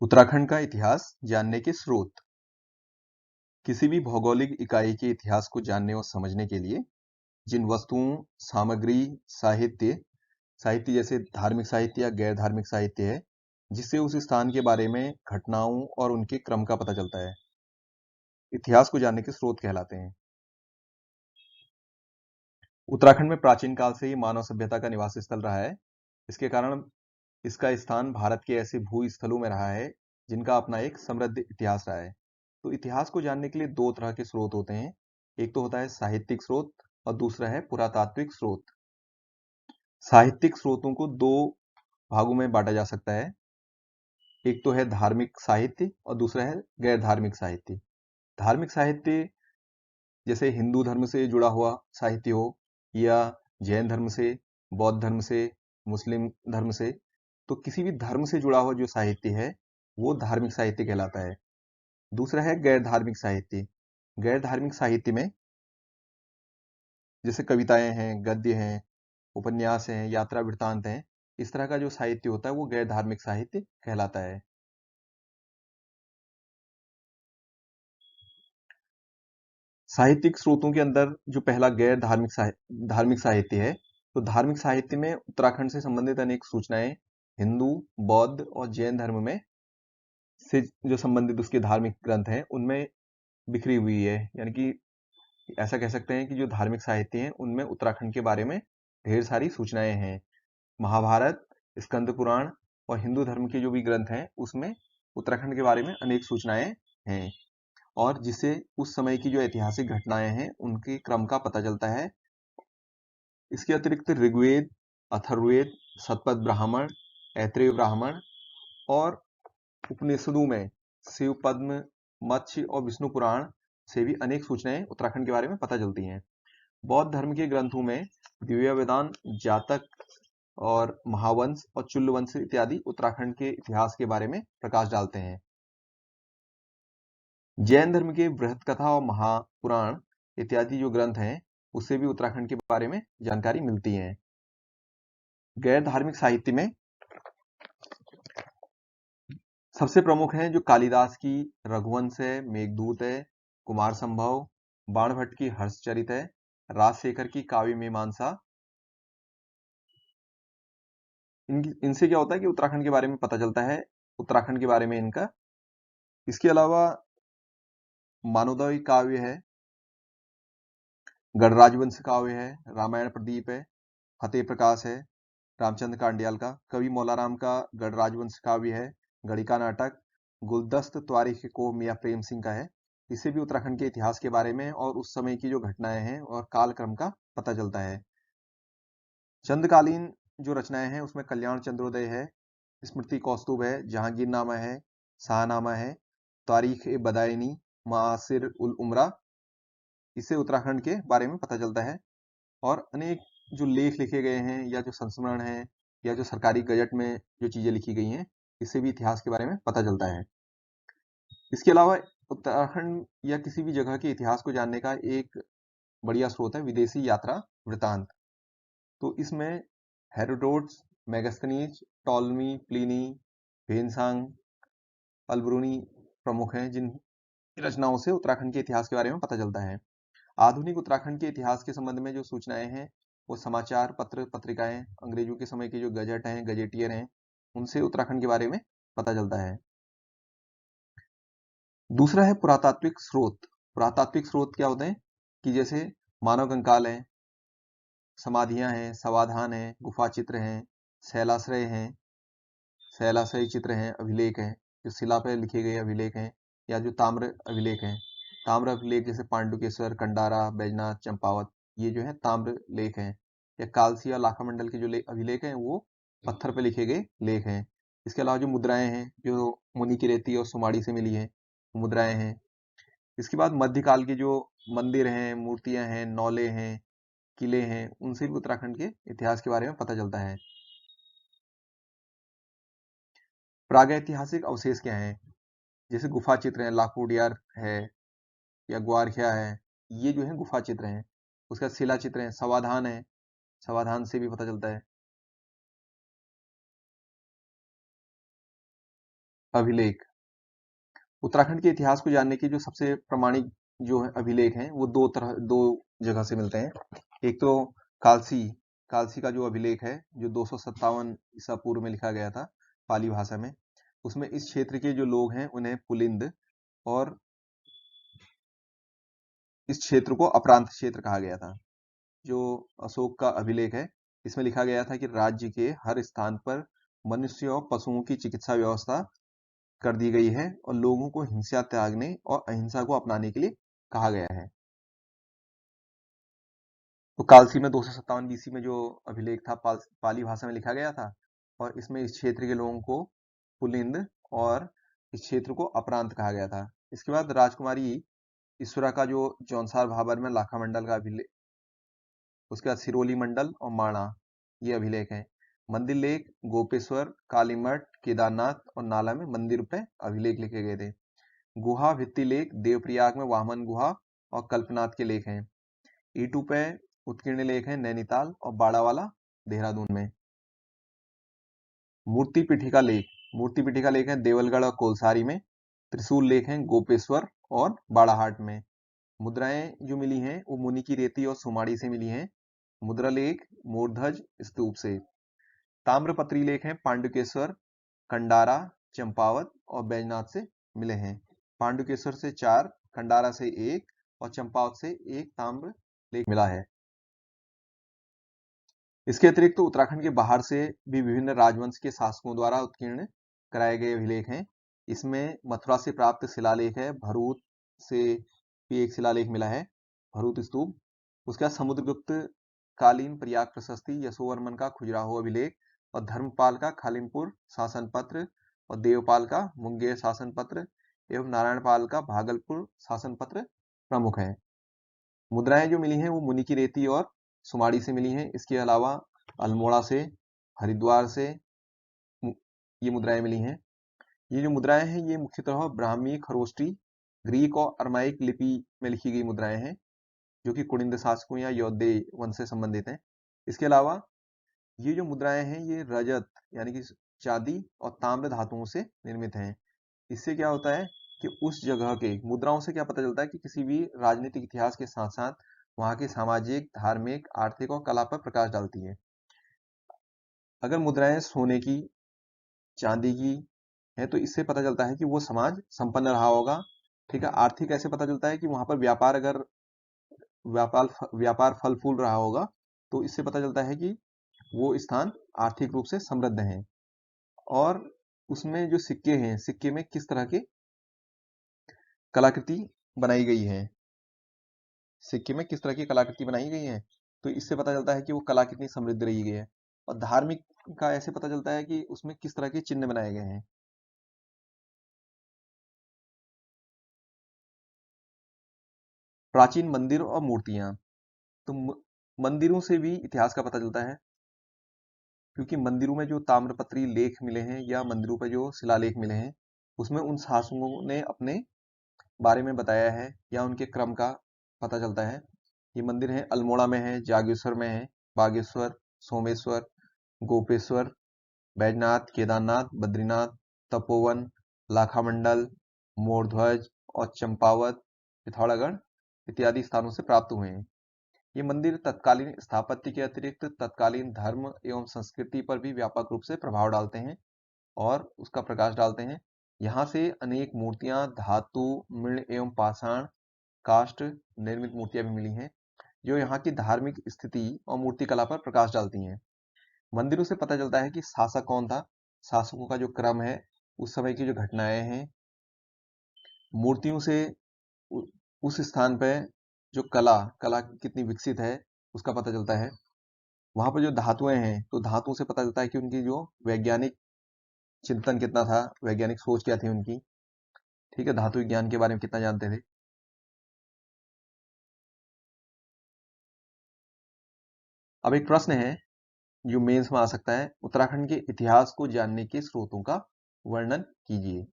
उत्तराखंड का इतिहास जानने के स्रोत। किसी भी भौगोलिक इकाई के इतिहास को जानने और समझने के लिए जिन वस्तुओं, सामग्री, साहित्य साहित्य जैसे धार्मिक साहित्य या गैर धार्मिक साहित्य है, जिससे उस स्थान के बारे में घटनाओं और उनके क्रम का पता चलता है, इतिहास को जानने के स्रोत कहलाते हैं। उत्तराखंड में प्राचीन काल से ही मानव सभ्यता का निवास स्थल रहा है। इसके कारण इसका स्थान भारत के ऐसे भू स्थलों में रहा है जिनका अपना एक समृद्ध इतिहास रहा है। तो इतिहास को जानने के लिए दो तरह के स्रोत होते हैं। एक तो होता है साहित्यिक स्रोत और दूसरा है पुरातात्विक स्रोत। साहित्यिक स्रोतों को दो भागों में बांटा जा सकता है। एक तो है धार्मिक साहित्य और दूसरा है गैर धार्मिक साहित्य। धार्मिक साहित्य जैसे हिंदू धर्म से जुड़ा हुआ साहित्य हो या जैन धर्म से, बौद्ध धर्म से, मुस्लिम धर्म से, तो किसी भी धर्म से जुड़ा हुआ जो साहित्य है वो धार्मिक साहित्य कहलाता है। दूसरा है गैर धार्मिक साहित्य। गैर धार्मिक साहित्य में जैसे कविताएं हैं, गद्य हैं, उपन्यास हैं, यात्रा वृत्तांत हैं, इस तरह का जो साहित्य होता है वो गैर धार्मिक साहित्य कहलाता है। साहित्यिक स्रोतों के अंदर जो पहला गैर धार्मिक साहित्य है, तो धार्मिक साहित्य में उत्तराखंड से संबंधित अनेक सूचनाएं हिंदू, बौद्ध और जैन धर्म में से जो संबंधित उसके धार्मिक ग्रंथ हैं उनमें बिखरी हुई है। यानी कि ऐसा कह सकते हैं कि जो धार्मिक साहित्य हैं उनमें उत्तराखंड के बारे में ढेर सारी सूचनाएं हैं। महाभारत, स्कंद पुराण और हिंदू धर्म के जो भी ग्रंथ हैं उसमें उत्तराखंड के बारे में अनेक सूचनाएं हैं, और जिससे उस समय की जो ऐतिहासिक घटनाएं हैं उनके क्रम का पता चलता है। इसके अतिरिक्त ऋग्वेद, अथर्ववेद, शतपथ ब्राह्मण, ऐत्रेय ब्राह्मण और उपनिषदों में शिव पद्म, मत्स्य और विष्णु पुराण से भी अनेक सूचनाएं उत्तराखंड के बारे में पता चलती हैं। बौद्ध धर्म के ग्रंथों में दिव्य वेदांत, जातक और महावंश और चुल्ल वंश इत्यादि उत्तराखंड के इतिहास के बारे में प्रकाश डालते हैं। जैन धर्म के बृहत कथा और महापुराण इत्यादि जो ग्रंथ हैं उससे भी उत्तराखंड के बारे में जानकारी मिलती है। गैर धार्मिक साहित्य में सबसे प्रमुख हैं जो कालिदास की रघुवंश है, मेघदूत है, कुमार संभव, बाणभट्ट की हर्षचरित है, राजशेखर की काव्य मीमांसा। इनसे क्या होता है कि उत्तराखंड के बारे में पता चलता है, उत्तराखंड के बारे में इनका। इसके अलावा मानवदय काव्य है, गणराजवंश काव्य है, रामायण प्रदीप है, फतेह प्रकाश है रामचंद्र कांडियाल का, कवि मौलाराम का गणराजवंश काव्य है, गणिका नाटक, गुलदस्त त्वारिख को मियां प्रेम सिंह का है। इससे भी उत्तराखंड के इतिहास के बारे में और उस समय की जो घटनाएं हैं और कालक्रम का पता चलता है। चंद्रकालीन जो रचनाएं हैं उसमें कल्याण चंद्रोदय है, स्मृति कौस्तुभ है, जहांगीरनामा है, शाहनामा है, तारीख ए बदायनी, मासिर उल उमरा, इससे उत्तराखंड के बारे में पता चलता है। और अनेक जो लेख लिखे गए हैं या जो संस्मरण है या जो सरकारी गजट में जो चीजें लिखी गई हैं, इससे भी इतिहास के बारे में पता चलता है। इसके अलावा उत्तराखंड या किसी भी जगह के इतिहास को जानने का एक बढ़िया स्रोत है विदेशी यात्रा वृतांत। तो इसमें हेरोडोट्स, मेगास्थनीज, टॉलमी, प्लिनी, भेनसांग, अल्बरूनी प्रमुख हैं, जिन रचनाओं से उत्तराखंड के इतिहास के बारे में पता चलता है। आधुनिक उत्तराखंड के इतिहास के संबंध में जो सूचनाएं हैं वो समाचार पत्र, पत्रिकाएं, अंग्रेजों के समय के जो गजट हैं, गजेटियर हैं, उनसे उत्तराखंड के बारे में पता चलता है। दूसरा है पुरातात्विक स्रोत। पुरातात्विक स्रोत क्या होते हैं कि जैसे मानव कंकाल है, समाधियां हैं, समाधान है, गुफा चित्र हैं, शैलाश्रय हैं, शैलाश्रय चित्र हैं, अभिलेख हैं, जो शिला पर लिखे गए अभिलेख हैं, या जो ताम्र अभिलेख हैं। ताम्र अभिलेख जैसे पांडुकेश्वर, कंडारा, बैजनाथ, चंपावत, ये जो है ताम्र लेख हैं। या कालसी और लाखा मंडल के जो अभिलेख हैं वो पत्थर पर लिखे गए लेख हैं। इसके अलावा जो मुद्राएं हैं जो मुनि की रेती और सुमाड़ी से मिली हैं, मुद्राएं हैं। इसके बाद मध्यकाल के जो मंदिर हैं, मूर्तियां हैं, नौले हैं, किले हैं, उनसे भी उत्तराखंड के इतिहास के बारे में पता चलता है। प्रागैतिहासिक अवशेष क्या हैं? जैसे गुफा चित्र है, लाखोडियार है या ग्वारखिया है, ये जो है गुफा चित्र हैं। उसका शिला चित्र है, समाधान है, समाधान से भी पता चलता है। अभिलेख। उत्तराखंड के इतिहास को जानने के जो सबसे प्रामाणिक जो है अभिलेख हैं वो दो जगह से मिलते हैं। एक तो कालसी कालसी का जो अभिलेख है जो 257 ईसा पूर्व में लिखा गया था पाली भाषा में। उसमें इस क्षेत्र के जो लोग हैं उन्हें पुलिंद और इस क्षेत्र को अपरांत क्षेत्र कहा गया था। जो अशोक का अभिलेख है इसमें लिखा गया था कि राज्य के हर स्थान पर मनुष्य और पशुओं की चिकित्सा व्यवस्था कर दी गई है और लोगों को हिंसा त्यागने और अहिंसा को अपनाने के लिए कहा गया है। तो कालसी में 257 बीसी में जो अभिलेख था पाली भाषा में लिखा गया था और इसमें इस क्षेत्र के लोगों को पुलिंद और इस क्षेत्र को अपरांत कहा गया था। इसके बाद राजकुमारी ईश्वरा का जो जौनसार भाबर में लाखा मंडल का अभिलेख, उसके बाद सिरोली मंडल और माणा ये अभिलेख हैं। मंदिर लेख गोपेश्वर, कालीमठ, केदारनाथ और नाला में मंदिर पे अभिलेख लिखे गए थे। गुहा भित्ति लेख देवप्रयाग में वामन गुहा और कल्पनाथ के लेख हैं। ईटू पे उत्कीर्ण लेख हैं नैनीताल और बाड़ावाला देहरादून में। मूर्ति पीठिका लेख है देवलगढ़ और कोलसारी में। त्रिशूल लेख हैं गोपेश्वर और बाड़ाहाट में। मुद्राएं जो मिली हैं वो मुनि की रेती और सुमाड़ी से मिली हैं। मुद्रा लेख मोरध्वज स्तूप से। ताम्रपत्री लेख हैं पांडुकेश्वर, कंडारा, चंपावत और बैजनाथ से मिले हैं। पांडुकेश्वर से 4, कंडारा से 1 और चंपावत से 1 ताम्र लेख मिला है। इसके अतिरिक्त तो उत्तराखंड के बाहर से भी विभिन्न राजवंश के शासकों द्वारा उत्कीर्ण कराए गए अभिलेख हैं। इसमें मथुरा से प्राप्त शिलालेख है, भरूच से भी एक शिलालेख मिला है, भरूच स्तूप। उसके बाद समुद्रगुप्त कालीन प्रयाग प्रशस्ति, यशोवर्मन का खजुराहो अभिलेख और धर्मपाल का खालिनपुर शासन पत्र और देवपाल का मुंगेर शासन पत्र एवं नारायणपाल का भागलपुर शासन पत्र प्रमुख है। मुद्राएं जो मिली हैं वो मुनि की रेती और सुमाड़ी से मिली हैं। इसके अलावा अल्मोड़ा से, हरिद्वार से ये मुद्राएं मिली हैं। ये जो मुद्राएं हैं ये मुख्यतः ब्राह्मी, खरोष्टी, ग्रीक और अरमाइक लिपि में लिखी गई मुद्राएं हैं जो कि कुनिंद शासकों या यौधेय वंश से संबंधित हैं। इसके अलावा ये जो मुद्राएं हैं ये रजत यानी कि चांदी और ताम्र धातुओं से निर्मित हैं। इससे क्या होता है कि उस जगह के मुद्राओं से क्या पता चलता है कि किसी भी राजनीतिक इतिहास के साथ साथ वहां के सामाजिक, धार्मिक, आर्थिक और कला पर प्रकाश डालती है। अगर मुद्राएं सोने की, चांदी की है तो इससे पता चलता है कि वो समाज संपन्न रहा होगा। ठीक है, आर्थिक ऐसे पता चलता है कि वहां पर व्यापार अगर व्यापार फल फूल रहा होगा तो इससे पता चलता है कि वो स्थान आर्थिक रूप से समृद्ध है। और उसमें जो सिक्के हैं, सिक्के में किस तरह की कलाकृति बनाई गई है, सिक्के में किस तरह की कलाकृति बनाई गई है तो इससे पता चलता है कि वो कला कितनी समृद्ध रही गई है। और धार्मिक का ऐसे पता चलता है कि उसमें किस तरह के चिन्ह बनाए गए हैं। प्राचीन मंदिर और मूर्तियां, तो मंदिरों से भी इतिहास का पता चलता है क्योंकि मंदिरों में जो ताम्रपत्री लेख मिले हैं या मंदिरों पर जो शिलालेख मिले हैं उसमें उन शासकों ने अपने बारे में बताया है या उनके क्रम का पता चलता है। ये मंदिर है अल्मोड़ा में है, जागेश्वर में है, बागेश्वर, सोमेश्वर, गोपेश्वर, बैजनाथ, केदारनाथ, बद्रीनाथ, तपोवन, लाखामंडल, मोरध्वज और चंपावत, पिथौरागढ़ इत्यादि स्थानों से प्राप्त हुए हैं। ये मंदिर तत्कालीन स्थापत्य के अतिरिक्त तत्कालीन धर्म एवं संस्कृति पर भी व्यापक रूप से प्रभाव डालते हैं और उसका प्रकाश डालते हैं। यहाँ से अनेक मूर्तियां, धातु, मृण एवं पाषाण काष्ठ निर्मित मूर्तियां भी मिली हैं जो यहाँ की धार्मिक स्थिति और मूर्तिकला पर प्रकाश डालती हैं। मंदिरों से पता चलता है कि शासक कौन था, शासकों का जो क्रम है, उस समय की जो घटनाएं हैं। मूर्तियों से उस स्थान पे जो कला कितनी विकसित है उसका पता चलता है। वहां पर जो धातुएं हैं तो धातुओं से पता चलता है कि उनकी जो वैज्ञानिक चिंतन कितना था, वैज्ञानिक सोच क्या थी उनकी। ठीक है, धातु विज्ञान के बारे में कितना जानते थे। अब एक प्रश्न है जो मेंस में आ सकता है, उत्तराखंड के इतिहास को जानने के स्रोतों का वर्णन कीजिए।